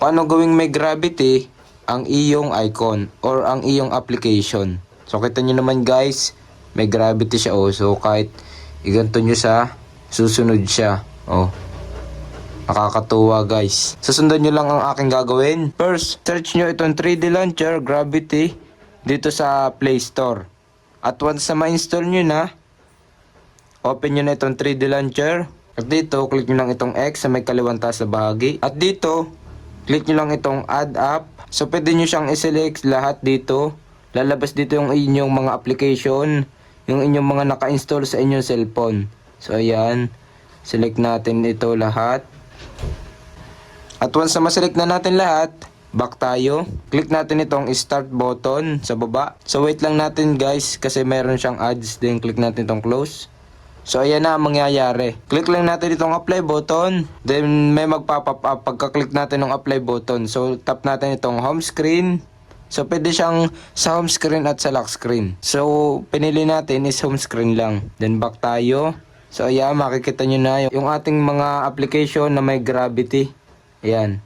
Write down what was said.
paano gawing may gravity ang iyong icon or ang iyong application. So kita nyo naman guys, may gravity siya so kahit iganto nyo sa susunod siya. Nakakatuwa guys. Susundan nyo lang ang aking gagawin. First, search nyo itong 3D Launcher Gravity dito sa Play Store. At once na ma-install nyo na, open nyo na itong 3D Launcher. At dito, click nyo lang itong X sa may kaliwang taas na bahagi. At dito, click nyo lang itong Add App. So, pwede nyo siyang i-select lahat dito. Lalabas dito yung inyong mga application, yung inyong mga naka-install sa inyong cellphone. So, ayan. Select natin ito lahat. At once na ma-select na natin lahat, back tayo. Click natin itong Start button sa baba. So, wait lang natin guys kasi meron siyang ads. Then, click natin itong Close. So, ayan na ang mangyayari. Click lang natin itong apply button. Then, may magpa-pop up pagka-click natin ng apply button. So, tap natin itong home screen. So, pwede siyang sa home screen at sa lock screen. So, pinili natin is home screen lang. Then, back tayo. So, ayan, makikita nyo na yung ating mga application na may gravity. Ayan.